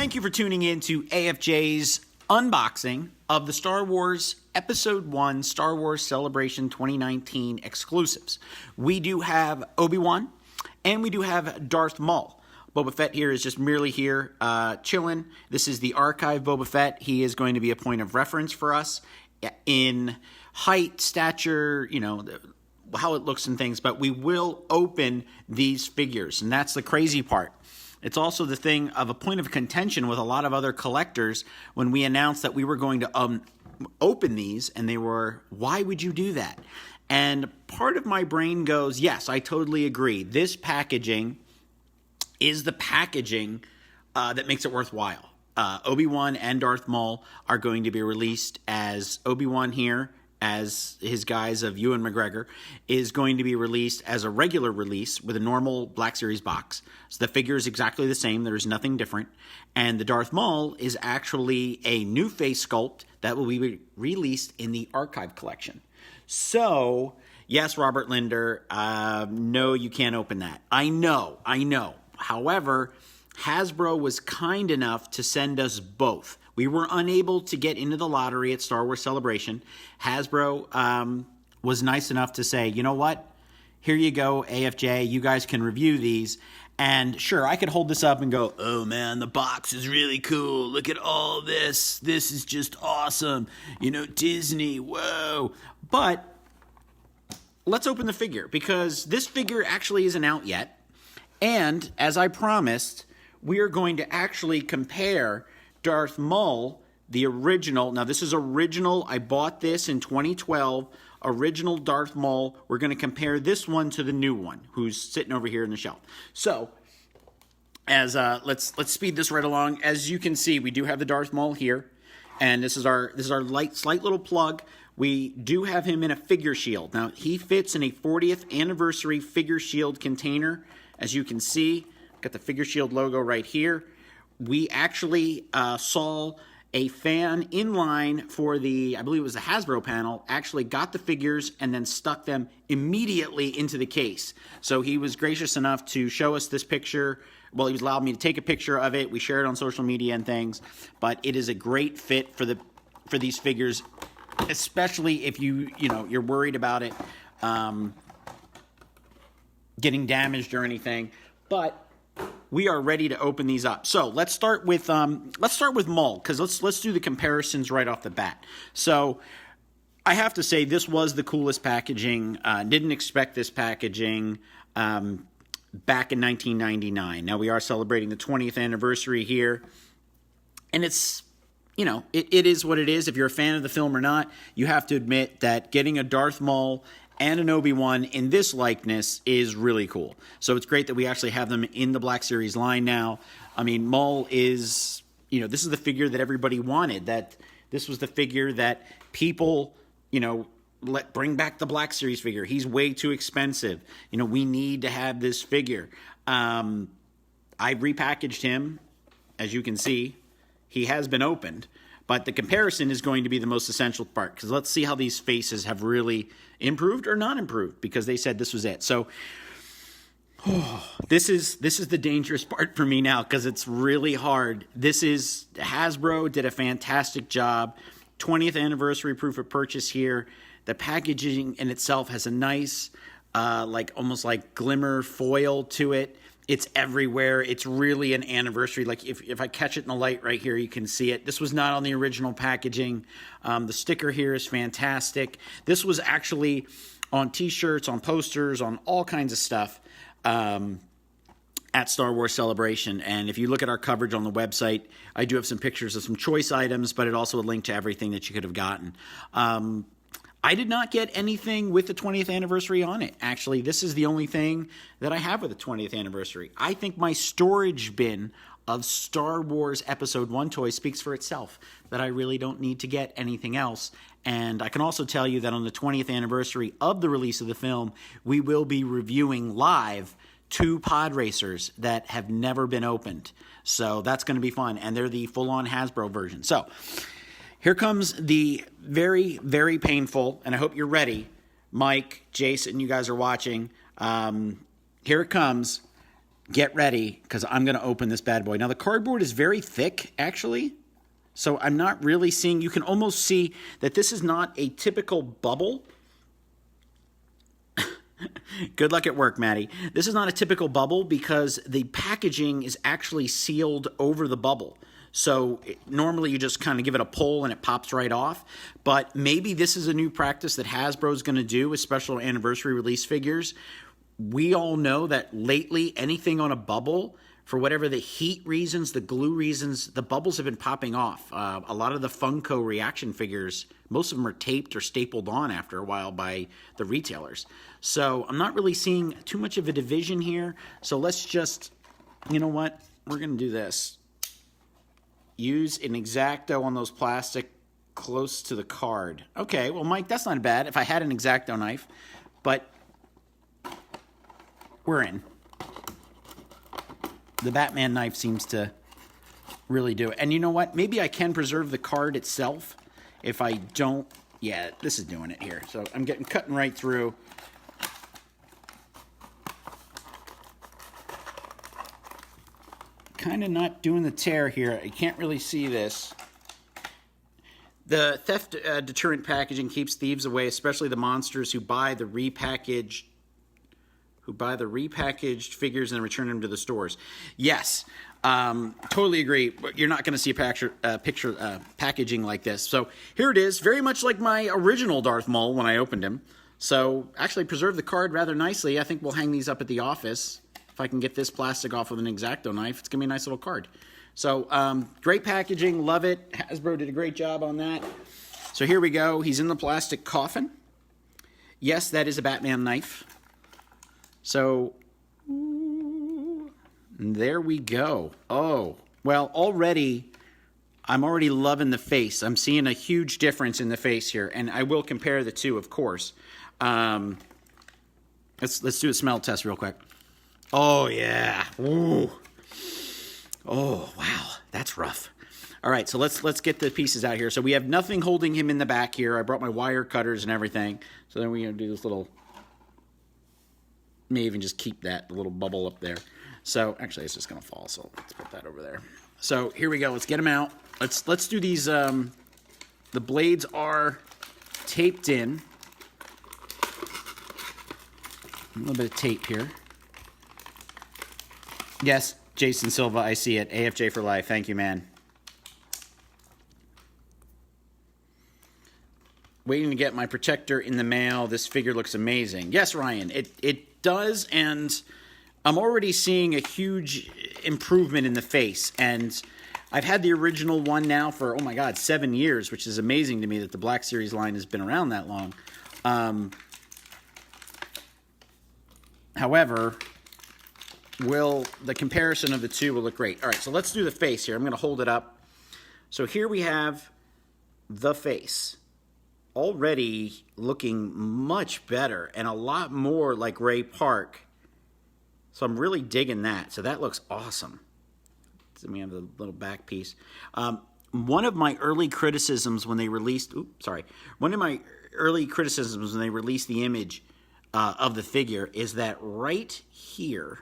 Thank you for tuning in to AFJ's unboxing of the Star Wars Episode 1 Star Wars Celebration 2019 exclusives. We do have Obi-Wan, and we do have Darth Maul. Boba Fett here is just merely here chilling. This is the archive Boba Fett. He is going to be a point of reference for us in height, stature, you know, how it looks and things. But we will open these figures, and that's the crazy part. It's also the thing of a point of contention with a lot of other collectors when we announced that we were going to open these, and they were, why would you do that? And part of my brain goes, yes, I totally agree. This packaging is the packaging that makes it worthwhile. Obi-Wan and Darth Maul are going to be released as Obi-Wan here, as his guise of Ewan McGregor, is going to be released as a regular release with a normal Black Series box. So the figure is exactly the same. There's nothing different. And the Darth Maul is actually a new face sculpt that will be released in the archive collection. So, yes, Robert Linder, no, you can't open that. I know. However, Hasbro was kind enough to send us both. We were unable to get into the lottery at Star Wars Celebration. Hasbro was nice enough to say, you know what? Here you go, AFJ. You guys can review these. And sure, I could hold this up and go, oh man, the box is really cool. Look at all this. This is just awesome. You know, Disney, whoa. But let's open the figure, because this figure actually isn't out yet. And as I promised, we are going to actually compare Darth Maul, the original. Now, this is original. I bought this in 2012. Original Darth Maul. We're going to compare this one to the new one, who's sitting over here in the shelf. So, as let's speed this right along. As you can see, we do have the Darth Maul here, and this is our slight little plug. We do have him in a figure shield. Now, he fits in a 40th anniversary figure shield container. As you can see, got the figure shield logo right here. We actually saw a fan in line for the, I believe it was the Hasbro panel, actually got the figures and then stuck them immediately into the case. So he was gracious enough to show us this picture. Well, he allowed me to take a picture of it. We shared it on social media and things. But it is a great fit for these figures, especially if you're worried about it getting damaged or anything. But we are ready to open these up. So let's start with Maul, because let's do the comparisons right off the bat. So I have to say, this was the coolest packaging. Didn't expect this packaging back in 1999. Now we are celebrating the 20th anniversary here, and it's, you know, it is what it is. If you're a fan of the film or not, you have to admit that getting a Darth Maul and an Obi-Wan in this likeness is really cool. So it's great that we actually have them in the Black Series line now. I mean, Maul is, you know, this is the figure that everybody wanted. That this was the figure that people, you know, bring back the Black Series figure. He's way too expensive. You know, we need to have this figure. I repackaged him, as you can see. He has been opened. But the comparison is going to be the most essential part, because let's see how these faces have really improved or not improved, because they said this was it. So this is the dangerous part for me now, because it's really hard. Hasbro did a fantastic job. 20th anniversary proof of purchase here. The packaging in itself has a nice, almost like glimmer foil to it. It's everywhere. It's really an anniversary. Like if I catch it in the light right here, you can see it. This was not on the original packaging. The sticker here is fantastic. This was actually on T-shirts, on posters, on all kinds of stuff at Star Wars Celebration. And if you look at our coverage on the website, I do have some pictures of some choice items, but it also a link to everything that you could have gotten. I did not get anything with the 20th anniversary on it. Actually, this is the only thing that I have with the 20th anniversary. I think my storage bin of Star Wars Episode 1 toys speaks for itself, that I really don't need to get anything else. And I can also tell you that on the 20th anniversary of the release of the film, we will be reviewing live 2 pod racers that have never been opened. So that's going to be fun. And they're the full-on Hasbro version. So here comes the very, very painful, and I hope you're ready. Mike, Jason, you guys are watching. Here it comes. get ready, because I'm going to open this bad boy. Now, the cardboard is very thick, actually. So I'm not really seeing, you can almost see that this is not a typical bubble. Good luck at work, Maddie. This is not a typical bubble because the packaging is actually sealed over the bubble. So normally you just kind of give it a pull and it pops right off. But maybe this is a new practice that Hasbro is going to do with special anniversary release figures. We all know that lately anything on a bubble, for whatever the heat reasons, the glue reasons, the bubbles have been popping off. A lot of the Funko reaction figures, most of them are taped or stapled on after a while by the retailers. So I'm not really seeing too much of a division here. So let's just, you know what? We're going to do this. Use an X-Acto on those plastic close to the card. Okay, well, Mike, that's not bad if I had an X-Acto knife. But we're in. The Batman knife seems to really do it. And you know what? Maybe I can preserve the card itself if I don't. Yeah, this is doing it here. So I'm cutting right through. Kind of not doing the tear here. I can't really see this. The theft deterrent packaging keeps thieves away, especially the monsters who buy the repackaged figures and return them to the stores. Yes, totally agree. You're not going to see a packaging like this. So here it is, very much like my original Darth Maul when I opened him. So actually preserved the card rather nicely. I think we'll hang these up at the office. If I can get this plastic off with an X-Acto knife, it's going to be a nice little card. So great packaging, love it. Hasbro did a great job on that. So here we go. He's in the plastic coffin. Yes, that is a Batman knife. So, there we go. Oh, well, I'm already loving the face. I'm seeing a huge difference in the face here, and I will compare the two, of course. Let's do a smell test real quick. Oh, yeah. Ooh. Oh, wow. That's rough. All right, so let's get the pieces out here. So we have nothing holding him in the back here. I brought my wire cutters and everything. So then we're going to do this little... May even just keep that little bubble up there. So actually it's just gonna fall, so let's put that over there. So here we go. Let's get them out. Let's do these. The blades are taped in. A little bit of tape here. Yes, Jason Silva, I see it. AFJ for life. Thank you, man. Waiting to get my protector in the mail. This figure looks amazing. Yes, Ryan, it does, and I'm already seeing a huge improvement in the face. And I've had the original one now for, oh my God, 7 years, which is amazing to me that the Black Series line has been around that long. However, the comparison of the two will look great. All right, so let's do the face here. I'm going to hold it up. So here we have the face. Already looking much better and a lot more like Ray Park. So I'm really digging that. So that looks awesome. So we have the little back piece. One of my early criticisms when they released... the image of the figure is that right here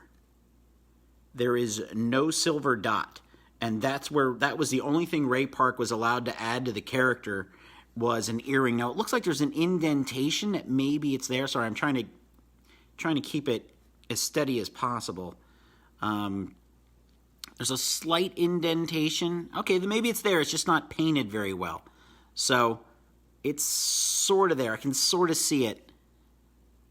there is no silver dot. And that was the only thing Ray Park was allowed to add to the character was an earring. Now it looks like there's an indentation that maybe it's there. Sorry, I'm trying to keep it as steady as possible. There's a slight indentation. Okay, then maybe it's there. It's just not painted very well. So it's sort of there. I can sort of see it.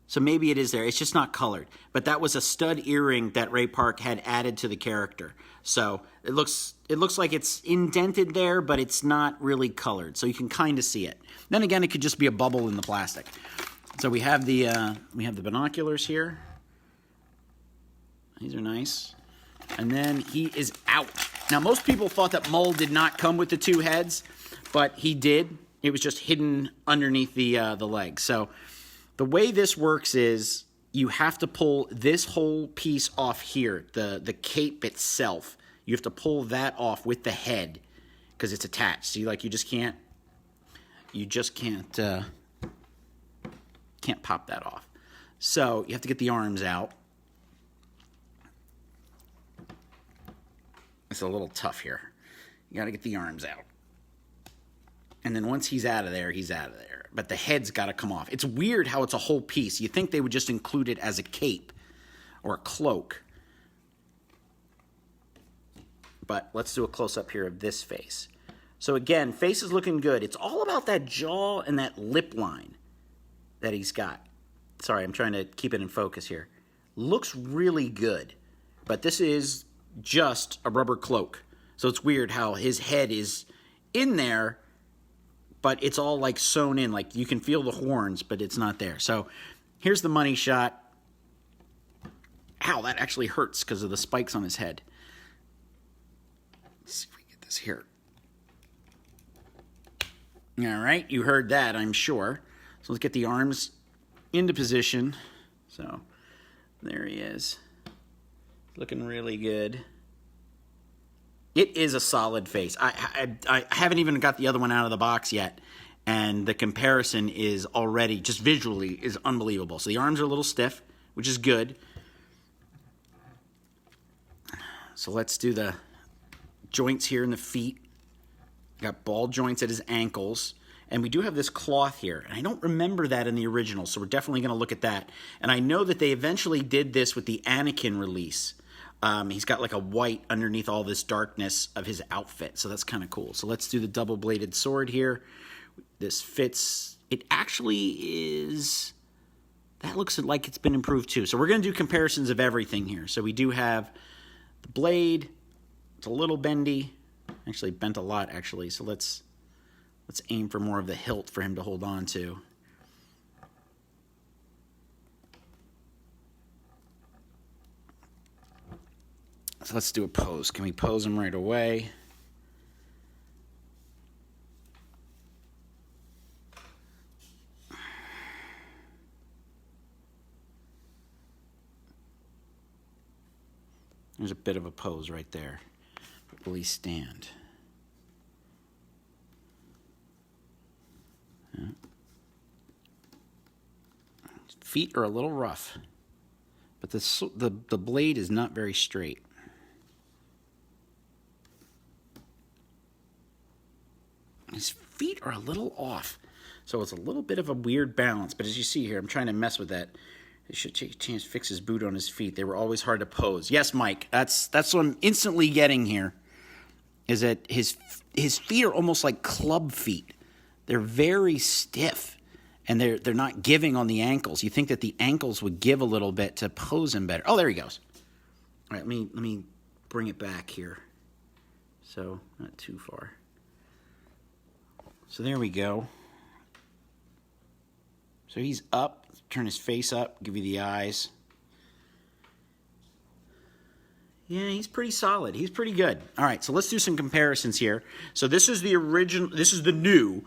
So maybe it is there. It's just not colored. But that was a stud earring that Ray Park had added to the character. So it looks like it's indented there, but it's not really colored. So you can kind of see it. Then again, it could just be a bubble in the plastic. So we have the binoculars here. These are nice. And then he is out. Now, most people thought that Maul did not come with the two heads, but he did. It was just hidden underneath the leg. So the way this works is you have to pull this whole piece off here, the cape itself. You have to pull that off with the head because it's attached. See, like you just can't pop that off. So you have to get the arms out. It's a little tough here. You got to get the arms out. And then once he's out of there, he's out of there. But the head's got to come off. It's weird how it's a whole piece. You think they would just include it as a cape or a cloak. But let's do a close-up here of this face. So again, face is looking good. It's all about that jaw and that lip line that he's got. Sorry, I'm trying to keep it in focus here. Looks really good. But this is just a rubber cloak. So it's weird how his head is in there, but it's all like sewn in. Like you can feel the horns, but it's not there. So here's the money shot. Ow, that actually hurts because of the spikes on his head. Let's see if we get this here. All right, you heard that, I'm sure. So let's get the arms into position. So there he is. Looking really good. It is a solid face. I haven't even got the other one out of the box yet, and the comparison is already, just visually, is unbelievable. So the arms are a little stiff, which is good. So let's do the joints here in the feet. Got ball joints at his ankles. And we do have this cloth here. And I don't remember that in the original, so we're definitely going to look at that. And I know that they eventually did this with the Anakin release. He's got like a white underneath all this darkness of his outfit. So that's kind of cool. So let's do the double-bladed sword here. This fits. It actually is. That looks like it's been improved too. So we're going to do comparisons of everything here. So we do have the blade. It's a little bendy. Actually bent a lot, actually. So let's aim for more of the hilt for him to hold on to. So let's do a pose. Can we pose him right away? There's a bit of a pose right there. But will he stand? Yeah. Feet are a little rough, but the blade is not very straight. His feet are a little off, so it's a little bit of a weird balance. But as you see here, I'm trying to mess with that. It should take a chance to fix his boot on his feet. They were always hard to pose. Yes, Mike, that's what I'm instantly getting here, is that his feet are almost like club feet. They're very stiff, and they're not giving on the ankles. You think that the ankles would give a little bit to pose him better. Oh, there he goes. All right, let me bring it back here. So not too far. So there we go. So he's up. Turn his face up. Give you the eyes. Yeah, he's pretty solid. He's pretty good. All right, so let's do some comparisons here. So this is the original. This is the new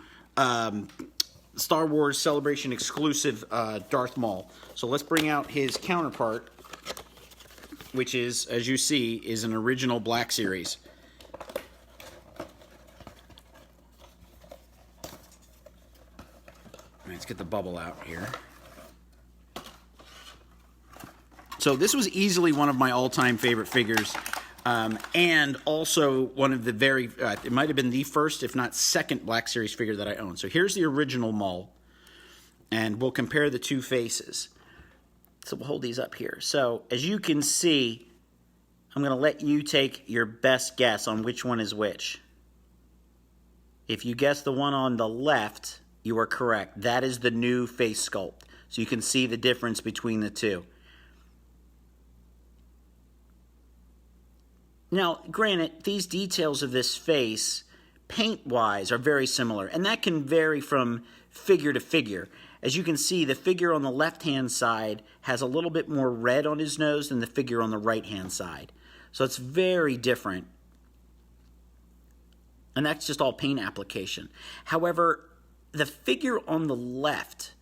Star Wars Celebration exclusive Darth Maul. So let's bring out his counterpart, which is, as you see, is an original Black Series. Let's get the bubble out here. So this was easily one of my all-time favorite figures, and also one of the very, it might have been the first, if not second, Black Series figure that I own. So here's the original Maul, and we'll compare the two faces. So we'll hold these up here. So as you can see, I'm going to let you take your best guess on which one is which. If you guess the one on the left, you are correct. That is the new face sculpt. So you can see the difference between the two. Now, granted, these details of this face, paint-wise, are very similar. And that can vary from figure to figure. As you can see, the figure on the left-hand side has a little bit more red on his nose than the figure on the right-hand side. So it's very different. And that's just all paint application. However, the figure on the left,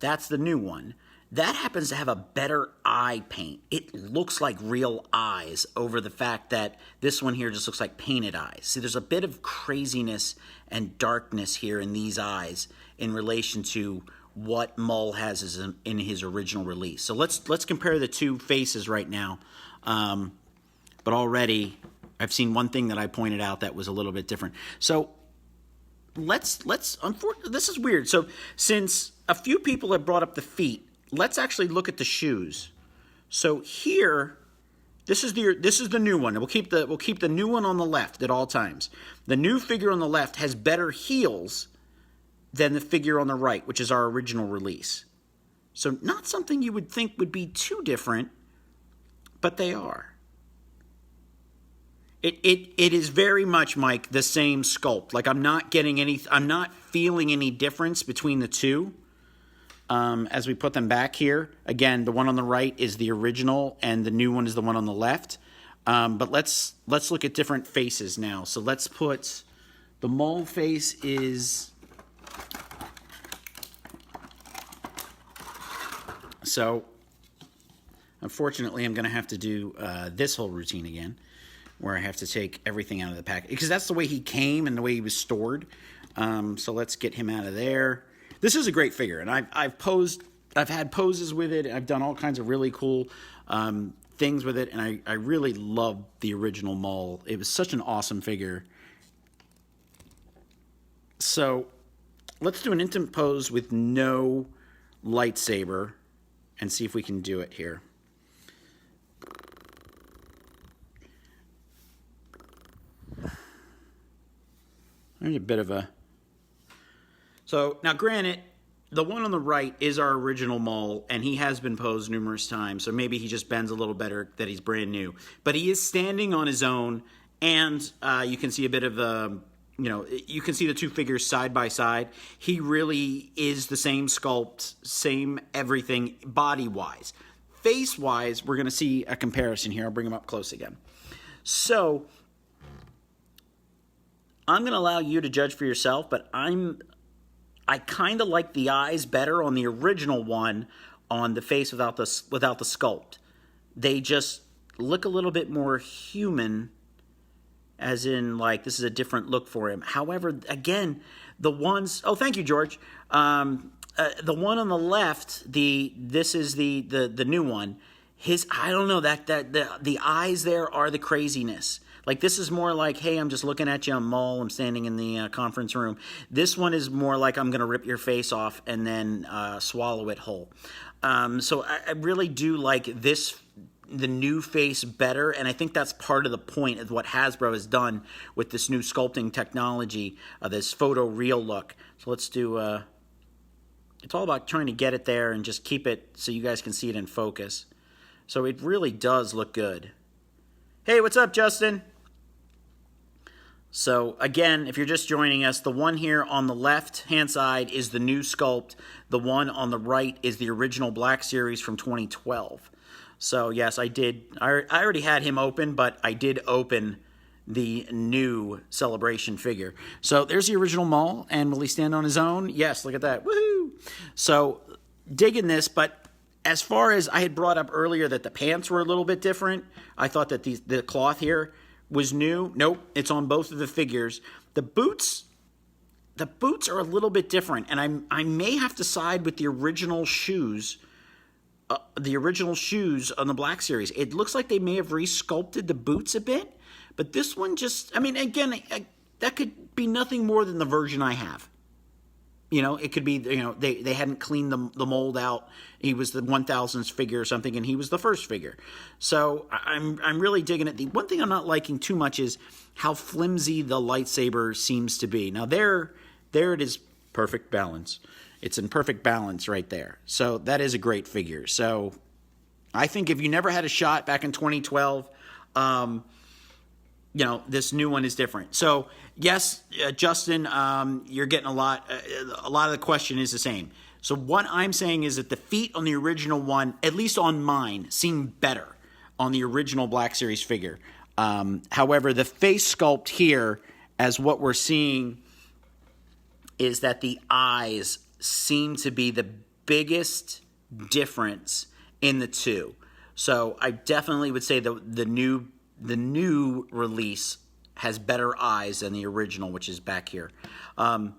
that's the new one, that happens to have a better eye paint. It looks like real eyes over the fact that this one here just looks like painted eyes. See, there's a bit of craziness and darkness here in these eyes in relation to what Maul has in his original release. So let's compare the two faces right now. But already I've seen one thing that I pointed out that was a little bit different. So let's this is weird. So since a few people have brought up the feet, let's actually look at the shoes. So here, this is the new one. We'll keep the new one on the left at all times. The new figure on the left has better heels than the figure on the right, which is our original release. So not something you would think would be too different, but they are. It is very much, Mike, the same sculpt. Like I'm not feeling any difference between the two. As we put them back here, again, the one on the right is the original, and the new one is the one on the left. But let's look at different faces now. So let's put the Maul face is. So, unfortunately, I'm going to have to do this whole routine again, where I have to take everything out of the pack, because that's the way he came and the way he was stored. So let's get him out of there. This is a great figure, and I've had poses with it. I've done all kinds of really cool things with it, and I really love the original Maul. It was such an awesome figure. So let's do an intimate pose with no lightsaber and see if we can do it here. There's a bit of a... So, now granted, the one on the right is our original Maul, and he has been posed numerous times, so maybe he just bends a little better that he's brand new. But he is standing on his own, and you can see a bit of the... you can see the two figures side by side. He really is the same sculpt, same everything, body-wise. Face-wise, we're going to see a comparison here. I'll bring him up close again. So, I'm going to allow you to judge for yourself, but I kind of like the eyes better on the original one on the face without the sculpt. They just look a little bit more human, as in, like, this is a different look for him. However, again, the ones... Oh, thank you, George. The one on the left, this is the new one. I don't know, the eyes there are the craziness. Like, this is more like, hey, I'm just looking at you, I'm Maul, I'm standing in the conference room. This one is more like, I'm going to rip your face off and then swallow it whole. So I really do like the new face better, and I think that's part of the point of what Hasbro has done with this new sculpting technology, this photo real look. So let's do... it's all about trying to get it there and just keep it so you guys can see it in focus. So it really does look good. Hey, what's up, Justin? So, again, if you're just joining us, the one here on the left-hand side is the new sculpt. The one on the right is the original Black Series from 2012. So, yes, I already had him open, but I did open the new Celebration figure. So, there's the original Maul, and will he stand on his own? Yes, look at that. Woohoo! So, digging this, but as far as I had brought up earlier that the pants were a little bit different, I thought that the cloth here was new. Nope, it's on both of the figures. The boots are a little bit different, and I may have to side with the original shoes. The original shoes on the Black Series. It looks like they may have resculpted the boots a bit, but this one just, I mean, again, that could be nothing more than the version I have. It could be, they hadn't cleaned the mold out. He was the 1000th figure or something, and he was the first figure. So I'm really digging it. The one thing I'm not liking too much is how flimsy the lightsaber seems to be. Now, there it is, perfect balance. It's in perfect balance right there. So that is a great figure. So I think if you never had a shot back in 2012, this new one is different. So, yes, Justin, you're getting a lot of the question is the same. So what I'm saying is that the feet on the original one, at least on mine, seem better on the original Black Series figure. However, the face sculpt here, as what we're seeing, is that the eyes seem to be the biggest difference in the two. So I definitely would say the new release has better eyes than the original, which is back here. Hello,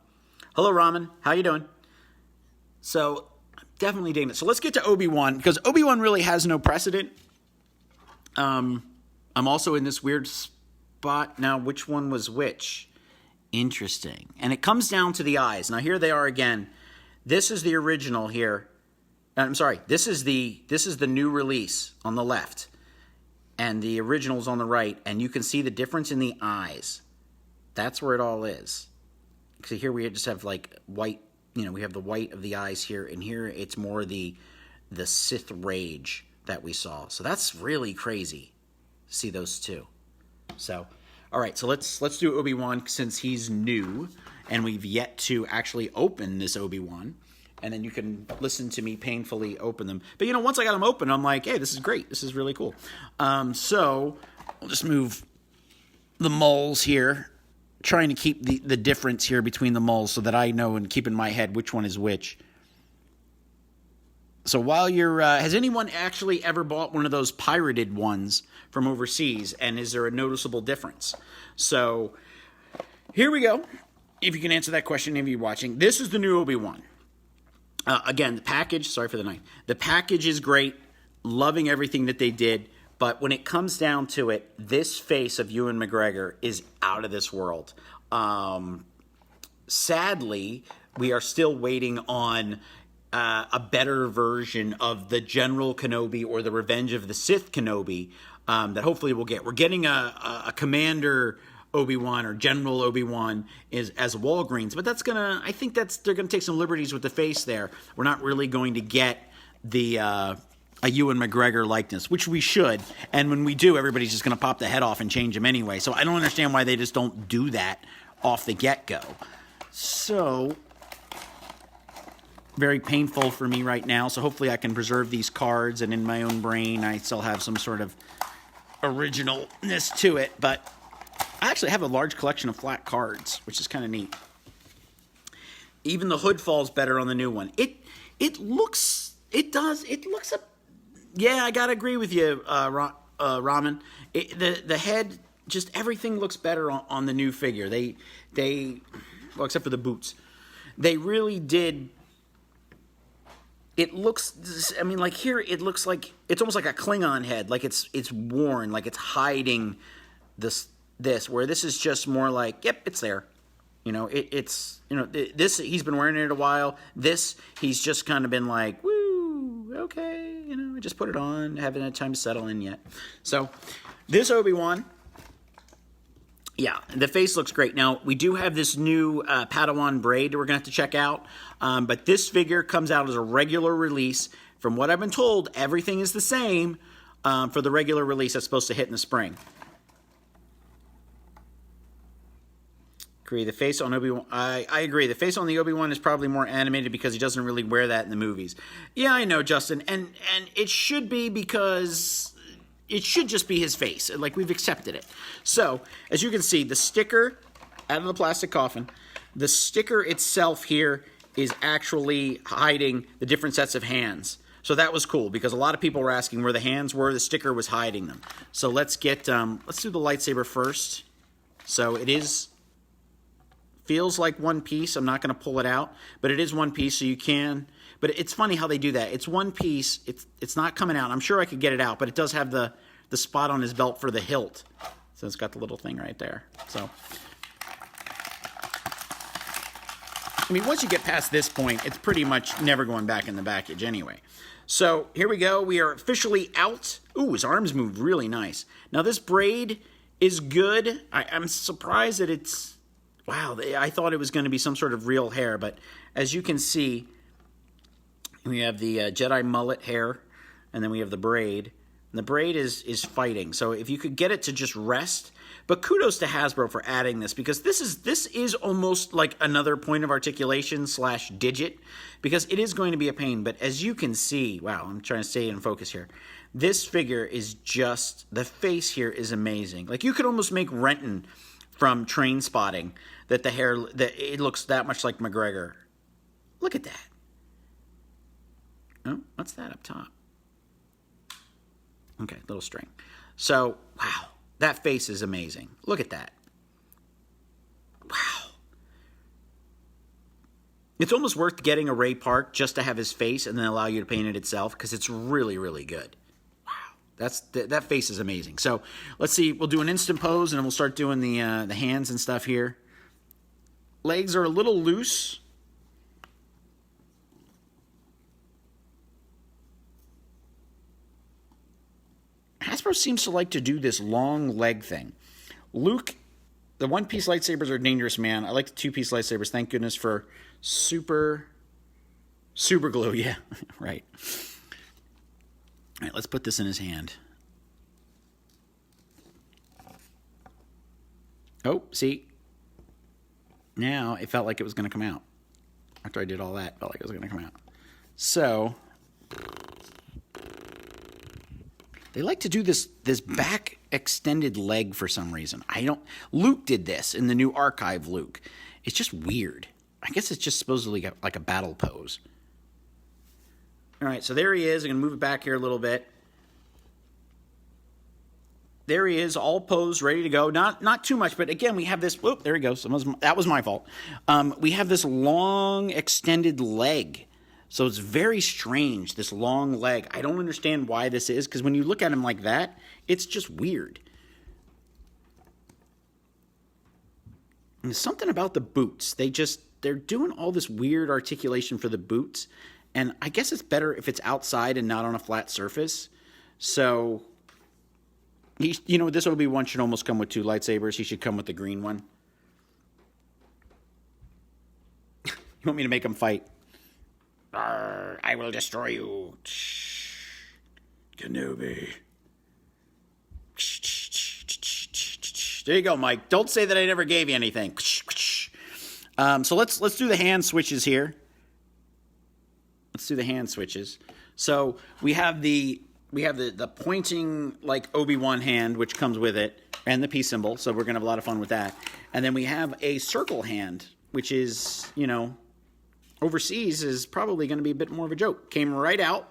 Ramen. How you doing? So, definitely digging it. So, let's get to Obi-Wan, because Obi-Wan really has no precedent. I'm also in this weird spot. Now, which one was which? Interesting. And it comes down to the eyes. Now, here they are again. This is the original here. I'm sorry. This is the new release on the left. And the original's on the right. And you can see the difference in the eyes. That's where it all is. So here we just have like white, we have the white of the eyes here. And here it's more the Sith rage that we saw. So that's really crazy to see those two. So, all right, so let's do Obi-Wan since he's new and we've yet to actually open this Obi-Wan. And then you can listen to me painfully open them. But, once I got them open, I'm like, hey, this is great. This is really cool. So we'll just move the moles here, trying to keep the difference here between the moles so that I know and keep in my head which one is which. So while you're, has anyone actually ever bought one of those pirated ones from overseas, and is there a noticeable difference? So here we go. If you can answer that question, if you're watching, this is the new Obi-Wan. Again, the package, sorry for the knife. The package is great, loving everything that they did, but when it comes down to it, this face of Ewan McGregor is out of this world. Sadly, we are still waiting on a better version of the General Kenobi or the Revenge of the Sith Kenobi that hopefully we'll get. We're getting a Commander Obi-Wan or General Obi-Wan as Walgreens, but I think they're gonna take some liberties with the face there. We're not really going to get a Ewan McGregor likeness, which we should, and when we do, everybody's just gonna pop the head off and change him anyway. So I don't understand why they just don't do that off the get-go. So very painful for me right now, so hopefully I can preserve these cards, and in my own brain I still have some sort of originalness to it, but I actually have a large collection of flat cards, which is kind of neat. Even the hood falls better on the new one. Yeah, I gotta agree with you, Ramen. The head, just everything looks better on the new figure. Well, except for the boots. They really did. It looks, like here, it looks like, it's almost like a Klingon head. Like it's worn, like it's hiding this, where this is just more like, yep, it's there. This, he's been wearing it a while. This, he's just kind of been like, woo, okay, I just put it on, haven't had time to settle in yet. So, this Obi-Wan, yeah, the face looks great. Now, we do have this new Padawan braid that we're going to have to check out. But this figure comes out as a regular release. From what I've been told, everything is the same for the regular release that's supposed to hit in the spring. Agree. The face on Obi-Wan, I agree. The face on the Obi-Wan is probably more animated because he doesn't really wear that in the movies. Yeah, I know, Justin. And it should be because it should just be his face. Like, we've accepted it. So, as you can see, the sticker out of the plastic coffin, the sticker itself here is actually hiding the different sets of hands. So that was cool because a lot of people were asking where the hands were. The sticker was hiding them. So let's get, let's do the lightsaber first. So it feels like one piece. I'm not going to pull it out, but it is one piece, so you can. But it's funny how they do that. It's one piece. It's not coming out. I'm sure I could get it out, but it does have the spot on his belt for the hilt. So it's got the little thing right there. So, once you get past this point, it's pretty much never going back in the package anyway. So here we go. We are officially out. Ooh, his arms move really nice. Now this braid is good. I'm surprised that it's... Wow, I thought it was going to be some sort of real hair, but as you can we have the Jedi mullet hair, and then we have the braid. And the braid is fighting, so if you could get it to just rest. But kudos to Hasbro for adding this, because this is almost like another point of articulation / digit, because it is going to be a pain. But as you can see, wow, I'm trying to stay in focus here. This figure is just, the face here is amazing. Like, you could almost make Renton from Train Spotting, that the hair, that it looks that much like McGregor. Look at that. Oh, what's that up top? Okay, little string. So, wow, that face is amazing. Look at that. Wow. It's almost worth getting a Ray Park just to have his face and then allow you to paint it itself, because it's really, really good. Wow. That face is amazing. So let's see. We'll do an instant pose, and then we'll start doing the hands and stuff here. Legs are a little loose. Hasbro seems to like to do this long leg thing. Luke, the one-piece lightsabers are dangerous, man. I like the two-piece lightsabers. Thank goodness for super glue. Yeah, right. All right, let's put this in his hand. Oh, see? Now it felt like it was going to come out. After I did all that, it felt like it was going to come out. So they like to do this back extended leg for some reason. Luke did this in the new archive Luke. It's just weird. I guess it's just supposedly like a battle pose. All right, so there he is. I'm going to move it back here a little bit. There he is, all posed, ready to go. Not too much, but again, we have this. Whoop, there he goes. That was my fault. We have this long extended leg. So it's very strange, this long leg. I don't understand why this is, because when you look at him like that, it's just weird. And there's something about the boots. They're doing all this weird articulation for the boots. And I guess it's better if it's outside and not on a flat surface. So, this Obi-Wan should almost come with two lightsabers. He should come with the green one. You want me to make him fight? I will destroy you. Kenobi. There you go, Mike. Don't say that I never gave you anything. So let's do the hand switches here. Let's do the hand switches. So we have the pointing like Obi-Wan hand, which comes with it, and the peace symbol. So we're gonna have a lot of fun with that. And then we have a circle hand, which is, overseas is probably going to be a bit more of a joke. Came right out.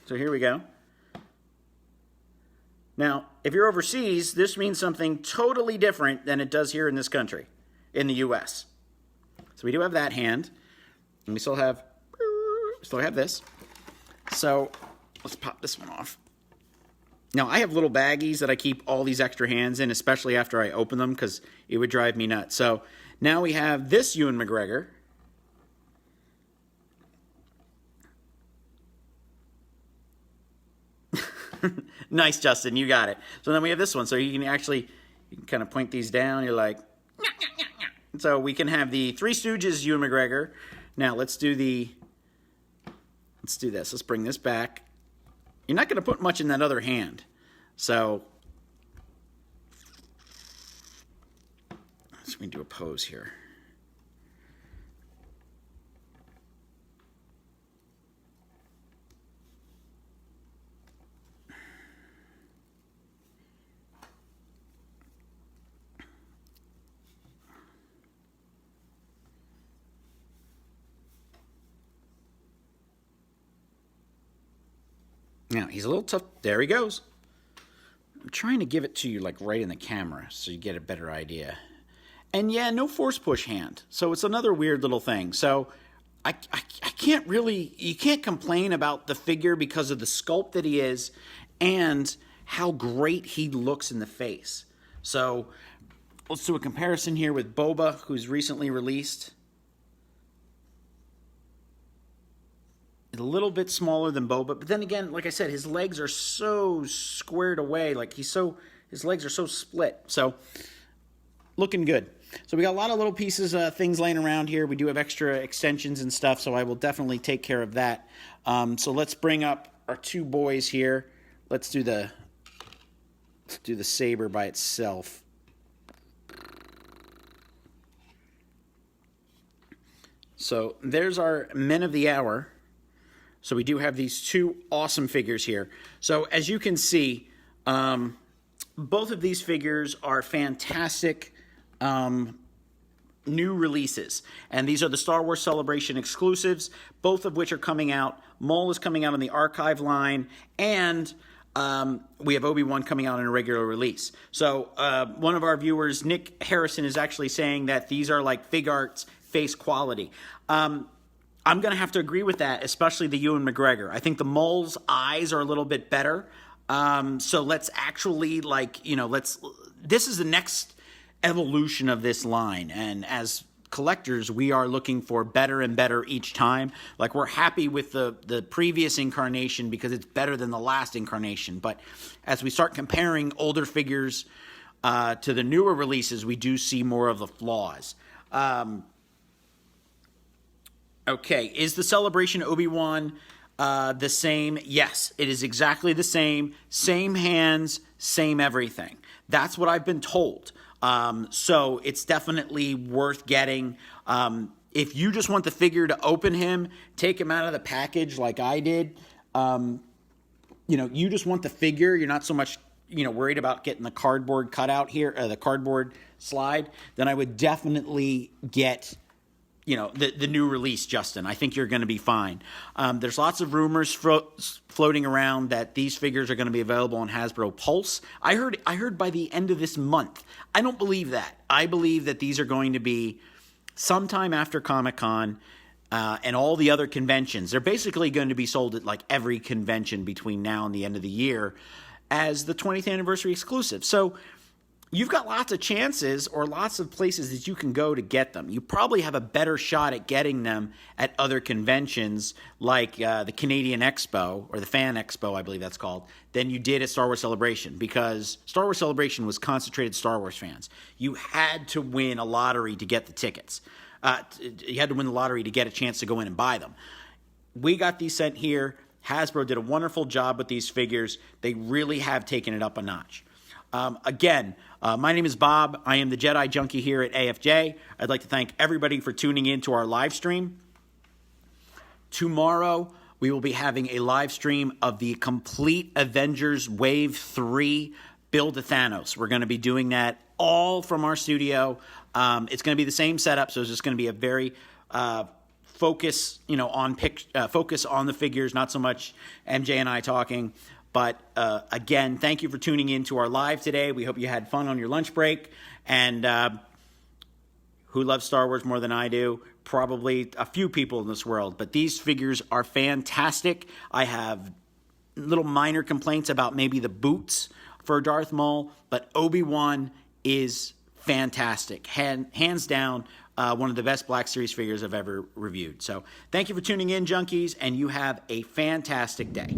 So here we go. Now, if you're overseas, this means something totally different than it does here in this country, in the U.S. So we do have that hand, and we still have this. So let's pop this one off. Now, I have little baggies that I keep all these extra hands in, especially after I open them, because it would drive me nuts. So now we have this Ewan McGregor. Nice, Justin, you got it. So then we have this one. So you can kind of point these down. You're like, nyah, nyah, nyah, nyah. So we can have the Three Stooges Ewan McGregor. Now let's do this. Let's bring this back. You're not going to put much in that other hand. So we can do a pose here. Now, he's a little tough. There he goes. I'm trying to give it to you like right in the camera so you get a better idea. And yeah, no force push hand. So it's another weird little thing. So I can't really, you can't complain about the figure because of the sculpt that he is and how great he looks in the face. So let's do a comparison here with Boba, who's recently released. A little bit smaller than Boba, but then again, like I said, his legs are so squared away. Like his legs are so split. So looking good. So we got a lot of little pieces, things laying around here. We do have extra extensions and stuff, so I will definitely take care of that. So let's bring up our two boys here. Let's do the saber by itself. So there's our men of the hour. So we do have these two awesome figures here. So as you can see, both of these figures are fantastic new releases. And these are the Star Wars Celebration exclusives, both of which are coming out. Maul is coming out on the archive line, and we have Obi-Wan coming out in a regular release. So one of our viewers, Nick Harrison, is actually saying that these are like Fig Arts face quality. I'm going to have to agree with that, especially the Ewan McGregor. I think the Maul's eyes are a little bit better. So let's actually, this is the next evolution of this line. And as collectors, we are looking for better and better each time. Like, we're happy with the previous incarnation because it's better than the last incarnation. But as we start comparing older figures to the newer releases, we do see more of the flaws. Okay, is the Celebration Obi-Wan the same? Yes, it is exactly the same. Same hands, same everything. That's what I've been told. So it's definitely worth getting. If you just want the figure to open him, take him out of the package like I did. You just want the figure. You're not so much, worried about getting the cardboard cutout here, the cardboard slide. Then I would definitely get the new release, Justin. I think you're going to be fine. There's lots of rumors floating around that these figures are going to be available on Hasbro Pulse. I heard by the end of this month. I don't believe that. I believe that these are going to be sometime after Comic-Con and all the other conventions. They're basically going to be sold at like every convention between now and the end of the year as the 20th anniversary exclusive. So you've got lots of chances or lots of places that you can go to get them. You probably have a better shot at getting them at other conventions like the Canadian Expo, or the Fan Expo, I believe that's called, than you did at Star Wars Celebration, because Star Wars Celebration was concentrated Star Wars fans. You had to win a lottery to get the tickets. You had to win the lottery to get a chance to go in and buy them. We got these sent here. Hasbro did a wonderful job with these figures. They really have taken it up a notch. Again, my name is Bob. I am the Jedi Junkie here at AFJ. I'd like to thank everybody for tuning in to our live stream. Tomorrow, we will be having a live stream of the complete Avengers Wave 3 Build to Thanos. We're going to be doing that all from our studio. It's going to be the same setup, so it's just going to be a very focus on the figures, not so much MJ and I talking. But again, thank you for tuning in to our live today. We hope you had fun on your lunch break. And who loves Star Wars more than I do? Probably a few people in this world. But these figures are fantastic. I have little minor complaints about maybe the boots for Darth Maul. But Obi-Wan is fantastic. Hands down, one of the best Black Series figures I've ever reviewed. So thank you for tuning in, junkies. And you have a fantastic day.